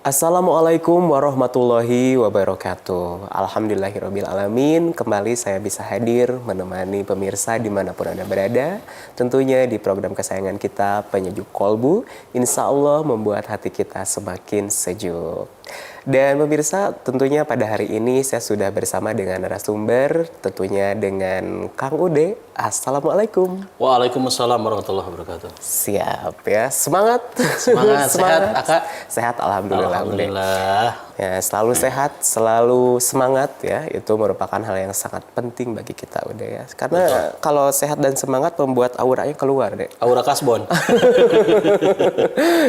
Assalamualaikum warahmatullahi wabarakatuh. Alhamdulillahirabbil alamin. Kembali saya bisa hadir menemani pemirsa dimanapun Anda berada. Tentunya di program kesayangan kita Penyejuk Kolbu. Insya Allah membuat hati kita semakin sejuk. Dan pemirsa, tentunya pada hari ini saya sudah bersama dengan narasumber, tentunya dengan Kang Ude. Assalamualaikum. Waalaikumsalam warahmatullahi wabarakatuh. Siap ya, semangat. Semangat. Sehat, Aka? Sehat, alhamdulillah. Alhamdulillah. Ya, selalu sehat, selalu semangat ya. Itu merupakan hal yang sangat penting bagi kita udah ya. Karena betul, kalau sehat dan semangat membuat auranya keluar deh. Aura kasbon.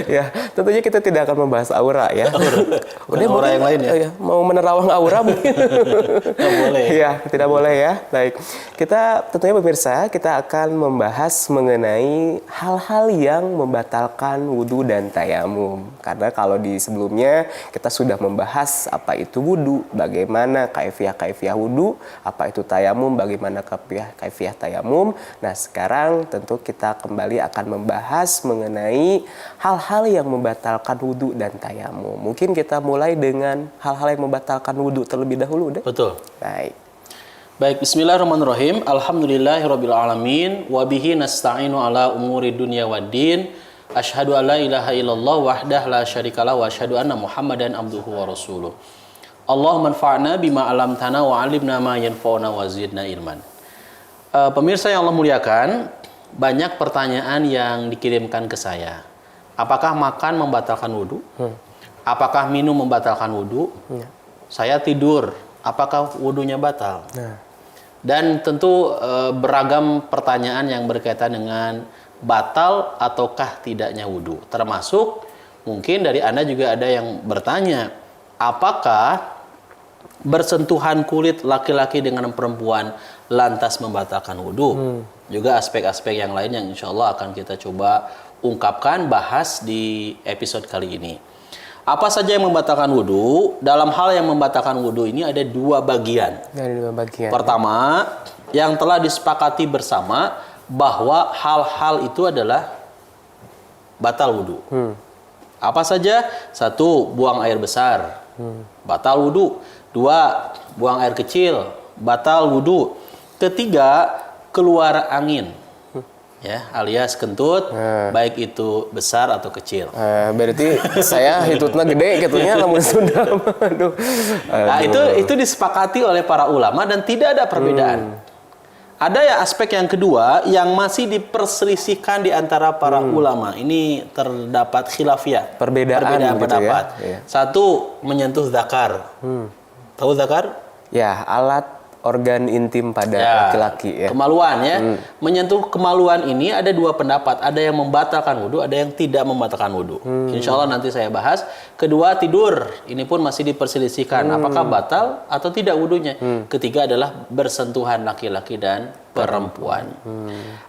Ya, tentunya kita tidak akan membahas aura ya. Udah aura yang lain ya. Mau menerawang aura mungkin. Tidak boleh. Iya, tidak boleh ya. Baik. Kita tentunya pemirsa, kita akan membahas mengenai hal-hal yang membatalkan wudhu dan tayamum. Karena kalau di sebelumnya kita sudah membahas apa itu wudhu, bagaimana kaifiah wudhu, apa itu tayamum, bagaimana kaifiah tayamum. Nah, sekarang tentu kita kembali akan membahas mengenai hal-hal yang membatalkan wudhu dan tayamum. Mungkin kita mulai dengan hal-hal yang membatalkan wudhu terlebih dahulu deh. Betul. Baik, bismillahirrahmanirrahim. Alhamdulillahirabbil alamin wa bihi nasta'inu ala umuri dunya waddin. Asyhadu an la ilaha illallah wahdah la syarikalah wa asyhadu anna Muhammadan abduhu wa rasuluh. Allahumma anfa'na bima 'allamtana wa 'allimna ma yanfa'una wa zidna ilman. Pemirsa yang Allah muliakan, banyak pertanyaan yang dikirimkan ke saya. Apakah makan membatalkan wudu? Apakah minum membatalkan wudu? Saya tidur, apakah wudunya batal? Dan tentu beragam pertanyaan yang berkaitan dengan batal ataukah tidaknya wudu. Termasuk mungkin dari Anda juga ada yang bertanya, apakah bersentuhan kulit laki-laki dengan perempuan lantas membatalkan wudu? Juga aspek-aspek yang lain yang insya Allah akan kita coba ungkapkan, bahas di episode kali ini. Apa saja yang membatalkan wudu? Dalam hal yang membatalkan wudu ini ada dua bagian. Pertama, yang telah disepakati bersama bahwa hal-hal itu adalah batal wudu. Apa saja? Satu, buang air besar, batal wudu. Dua, buang air kecil, batal wudu. Ketiga, keluar angin, ya, alias kentut, baik itu besar atau kecil. Berarti saya hitutnya gede gitunya namun sudah. Aduh. Nah, itu disepakati oleh para ulama dan tidak ada perbedaan. Ada ya aspek yang kedua yang masih diperselisihkan di antara para ulama. Ini terdapat khilafiyah, perbedaan pendapat. Ya? Satu, menyentuh zakar. Tahu zakar? Ya, alat organ intim pada laki-laki ya. Kemaluan ya. Menyentuh kemaluan ini ada dua pendapat. Ada yang membatalkan wudu, ada yang tidak membatalkan wudu. Insya Allah nanti saya bahas. Kedua, tidur. Ini pun masih diperselisihkan. Apakah batal atau tidak wudunya. Ketiga adalah bersentuhan laki-laki dan perempuan.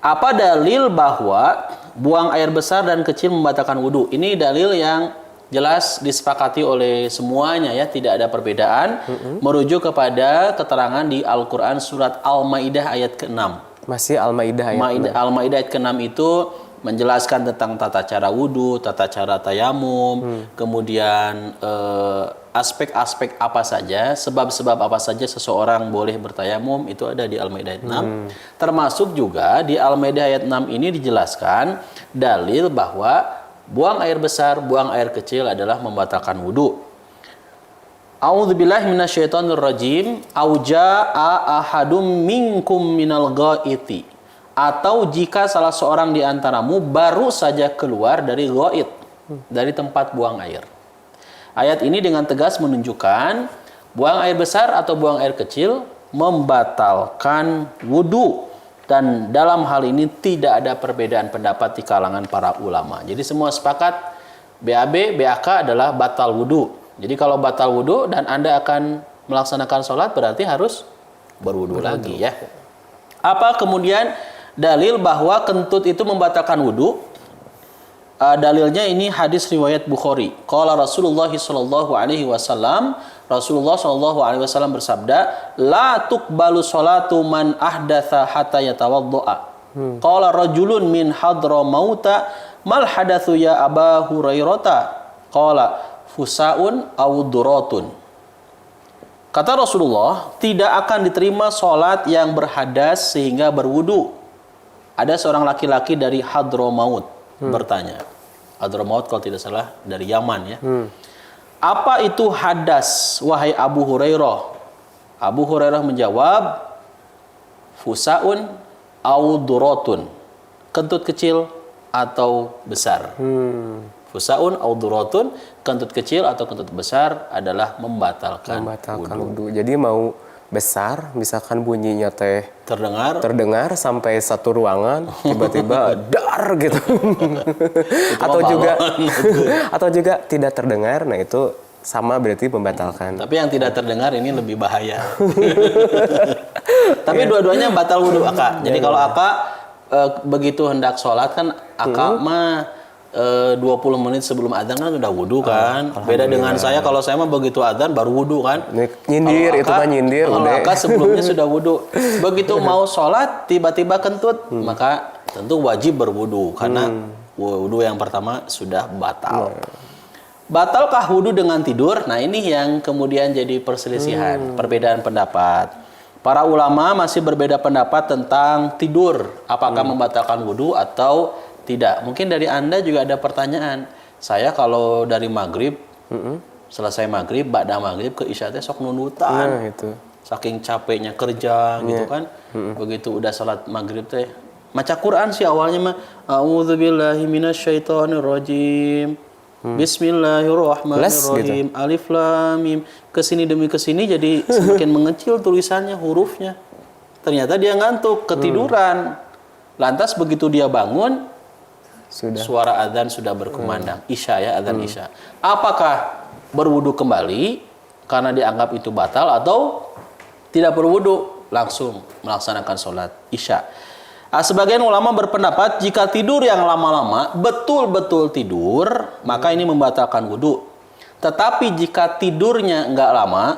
Apa dalil bahwa buang air besar dan kecil membatalkan wudu? Ini dalil yang jelas disepakati oleh semuanya ya, tidak ada perbedaan. Merujuk kepada keterangan di Al-Quran surat Al-Maidah ayat ke-6. Masih Al-Maidah ayat Al-Maidah ayat ke-6 itu menjelaskan tentang tata cara wudu, tata cara tayamum, kemudian aspek-aspek apa saja, sebab-sebab apa saja seseorang boleh bertayamum, itu ada di Al-Maidah ayat 6. Termasuk juga di Al-Maidah ayat 6 ini dijelaskan dalil bahwa buang air besar, buang air kecil adalah membatalkan wudu. A'udzubillahi minasyaitonirrajim. Auja'a ahadum minkum minal ghaiti. Atau jika salah seorang di antaramu baru saja keluar dari ghaid, dari tempat buang air. Ayat ini dengan tegas menunjukkan buang air besar atau buang air kecil membatalkan wudu. Dan dalam hal ini tidak ada perbedaan pendapat di kalangan para ulama. Jadi semua sepakat BAB, BAK adalah batal wudu. Jadi kalau batal wudu dan Anda akan melaksanakan sholat berarti harus berwudu lagi ya. Apa kemudian dalil bahwa kentut itu membatalkan wudu? Dalilnya ini hadis riwayat Bukhari. Qala Rasulullah sallallahu alaihi wasallam, Rasulullah sallallahu alaihi wasallam bersabda, la tuqbalu sholatu man ahdatsa hatta yatawaddaa. Qala rajulun min hadramauta mal hadatsu ya Aba Hurairata? Qala fusaun aw duratun. Kata Rasulullah, tidak akan diterima sholat yang berhadas sehingga berwudu. Ada seorang laki-laki dari Hadramaut bertanya. Hadramaut kalau tidak salah dari Yaman ya. Apa itu hadas, wahai Abu Hurairah? Abu Hurairah menjawab, fusaun aw duratun. Kentut kecil atau besar. Fusaun aw duratun, kentut kecil atau kentut besar adalah membatalkan wudu. Jadi mau besar, misalkan bunyinya teh terdengar sampai satu ruangan, tiba-tiba dar gitu. atau juga tidak terdengar, nah itu sama berarti membatalkan. Tapi yang tidak terdengar ini lebih bahaya. Tapi dua-duanya batal wudu Aka. Jadi kalau Aka begitu hendak sholat kan Aka mah 20 menit sebelum adzan kan sudah wudu kan. Beda dengan saya, kalau saya mah begitu adzan baru wudu kan. Nyindir, itu mah nyindir. Kalau Aka sebelumnya sudah wudu. Begitu mau sholat tiba-tiba kentut, maka tentu wajib berwudu karena wudu yang pertama sudah batal. Batalkah wudu dengan tidur? Nah ini yang kemudian jadi perselisihan, perbedaan pendapat. Para ulama masih berbeda pendapat tentang tidur. Apakah membatalkan wudu atau tidak. Mungkin dari Anda juga ada pertanyaan. Saya kalau dari maghrib, selesai maghrib, ba'da maghrib ke isya teh sok nunutan. Itu. Saking capeknya kerja gitu kan. Begitu udah salat maghrib teh. Maca Quran sih awalnya mah. A'udzubillahi minasyaitonirrajim. Bismillahirrahmanirrahim. Gitu. Alif lam mim. Kesini demi kesini jadi semakin mengecil tulisannya, hurufnya. Ternyata dia ngantuk, ketiduran. Lantas begitu dia bangun, suara adzan sudah berkumandang. Isya ya, adzan Isya. Apakah berwudu kembali karena dianggap itu batal atau tidak berwudu langsung melaksanakan sholat Isya? Sebagian ulama berpendapat jika tidur yang lama-lama betul-betul tidur, maka ini membatalkan wudu. Tetapi jika tidurnya nggak lama,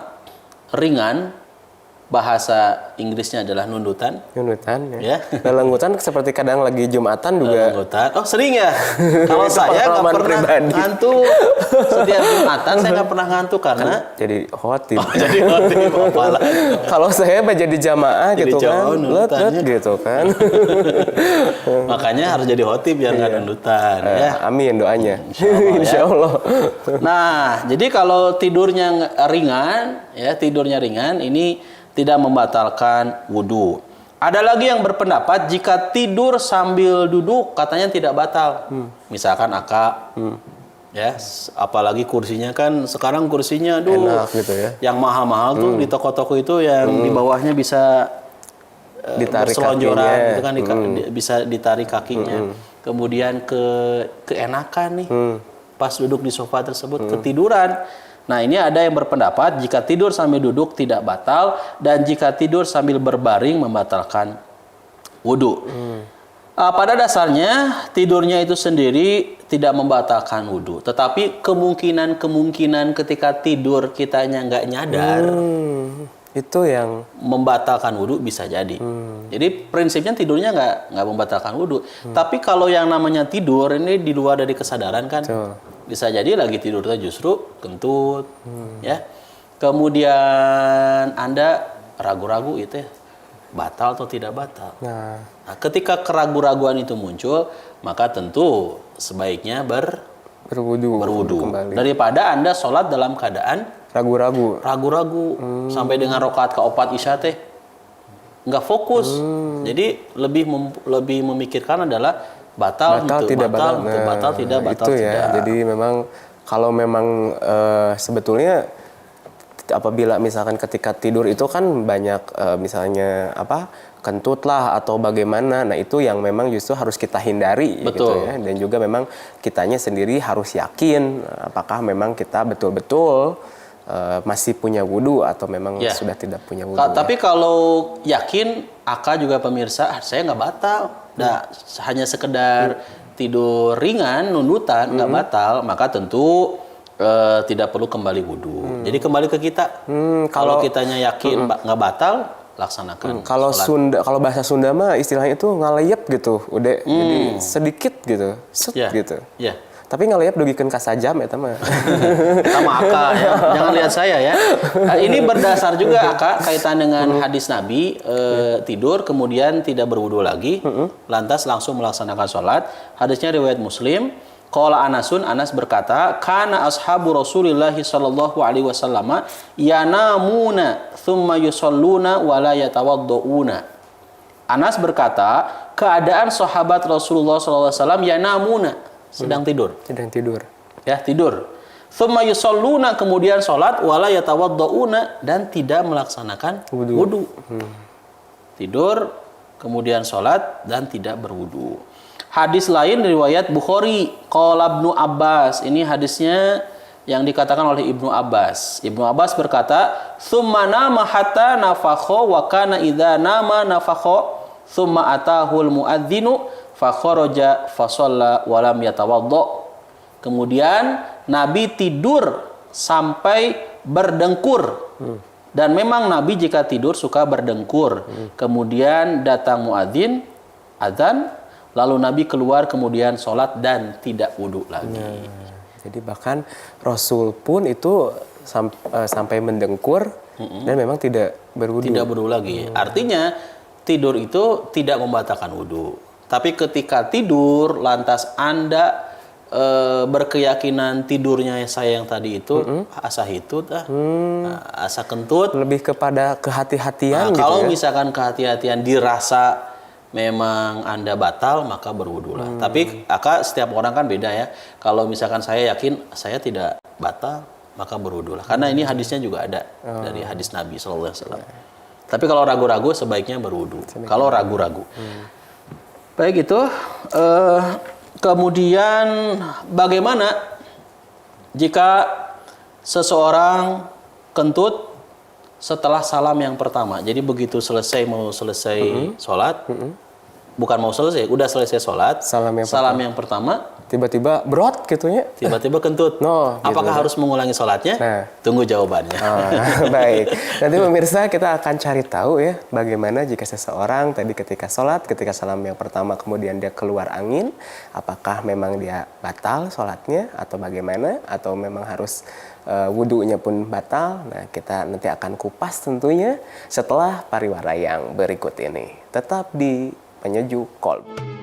ringan, bahasa Inggrisnya adalah nundutan. Nundutan ya. Lelenggutan seperti kadang lagi Jumatan juga. Lelenggutan. Oh sering ya. Kalau saya nggak pernah ngantuk. Setiap Jumatan saya nggak pernah ngantuk karena jadi khotib. Jadi khotib. Kalau saya jadi jamaah gitu kan, let gitu kan. Makanya harus jadi khotib biar nggak nundutan. Ya. Amin doanya. Insya Allah. Nah, jadi kalau tidurnya ringan, ya tidurnya ringan, ini tidak membatalkan wudu. Ada lagi yang berpendapat jika tidur sambil duduk katanya tidak batal. Misalkan Aka, ya, apalagi kursinya kan sekarang kursinya enak gitu ya. Yang mahal-mahal tuh di toko-toko itu yang di bawahnya bisa ditarik selonjoran, itu kan bisa ditarik kakinya. Kemudian keenakan nih, pas duduk di sofa tersebut ketiduran. Nah ini ada yang berpendapat jika tidur sambil duduk tidak batal dan jika tidur sambil berbaring membatalkan wudu. Pada dasarnya tidurnya itu sendiri tidak membatalkan wudu, tetapi kemungkinan ketika tidur kitanya nggak nyadar itu yang membatalkan wudu bisa jadi. Jadi prinsipnya tidurnya nggak membatalkan wudu, tapi kalau yang namanya tidur ini di luar dari kesadaran kan. Bisa jadi lagi tidurnya justru kentut, ya. Kemudian Anda ragu-ragu itu ya, batal atau tidak batal. Nah, ketika keraguan-raguan itu muncul, maka tentu sebaiknya berwudu kembali. Daripada Anda sholat dalam keadaan ragu-ragu sampai dengan rakaat keopat Isya teh nggak fokus. Jadi lebih memikirkan adalah batal tidak batal. Jadi memang kalau memang sebetulnya apabila misalkan ketika tidur itu kan banyak misalnya kentut lah atau bagaimana, nah itu yang memang justru harus kita hindari. Betul. Gitu ya. Dan juga memang kitanya sendiri harus yakin apakah memang kita betul-betul masih punya wudu atau memang sudah tidak punya wudu. Tapi kalau yakin, Aka juga pemirsa, saya nggak batal. Nah, hanya sekedar tidur ringan, nundutan, nggak batal, maka tentu tidak perlu kembali wudu. Jadi kembali ke kita. Kalau kitanya yakin nggak batal, laksanakan. Kalau kalau bahasa Sunda mah istilahnya itu ngaleyep gitu, udah jadi sedikit gitu, gitu. Ya. Tapi ngelihat dugikeun ka sajam eta mah. Sama Aka ya. Jangan lihat saya ya. Ini berdasar juga Aka kaitan dengan hadis Nabi tidur kemudian tidak berwudu lagi, lantas langsung melaksanakan sholat. Hadisnya riwayat Muslim. Qala Anasun, Anas berkata, kana ashabu Rasulillah sallallahu alaihi wasallam yanamuna thumma yusalluna wa la yatawaddauna. Anas berkata, keadaan sahabat Rasulullah sallallahu alaihi wasallam yanamuna, sedang tidur. Sedang tidur. Ya, tidur. Thumma yusalluna, kemudian salat, wa la yatawaddauna, dan tidak melaksanakan wudu. Tidur, kemudian salat dan tidak berwudu. Hadis lain riwayat Bukhari, qala Ibnu Abbas. Ini hadisnya yang dikatakan oleh Ibnu Abbas. Ibnu Abbas berkata, "Tsumma nama hatta nafakha wa kana idza nama nafakha, tsumma atahul muadzinu fa kharaja fa shalla wa lam yatawadda." Kemudian Nabi tidur sampai berdengkur. Dan memang Nabi jika tidur suka berdengkur. Kemudian datang muadzin, azan, lalu Nabi keluar kemudian sholat dan tidak wudhu lagi. Jadi bahkan Rasul pun itu sampai mendengkur dan memang tidak berwudhu. Tidak berwudhu lagi. Artinya tidur itu tidak membatalkan wudhu. Tapi ketika tidur lantas Anda berkeyakinan tidurnya saya yang tadi itu asa hitut, asa kentut. Lebih kepada kehati-hatian gitu kalau ya. misalkan kehati-hatian dirasa memang Anda batal, maka berwudulah. Tapi setiap orang kan beda ya. Kalau misalkan saya yakin saya tidak batal, maka berwudulah. Karena ini hadisnya juga ada dari hadis Nabi SAW. Tapi kalau ragu-ragu sebaiknya berwudu. Kalau ragu-ragu. Baik itu. Kemudian bagaimana jika seseorang kentut setelah salam yang pertama? Jadi begitu mau selesai sholat, bukan mau selesai, udah selesai sholat, salam yang pertama, tiba-tiba brot gitunya. Tiba-tiba kentut. Apakah harus mengulangi sholatnya? Nah. Tunggu jawabannya. Baik. Nanti pemirsa kita akan cari tahu ya bagaimana jika seseorang tadi ketika sholat, ketika salam yang pertama kemudian dia keluar angin, apakah memang dia batal sholatnya atau bagaimana? Atau memang harus wudhunya pun batal? Nah, kita nanti akan kupas tentunya setelah pariwara yang berikut ini. Tetap di Penyejuk Kolbu.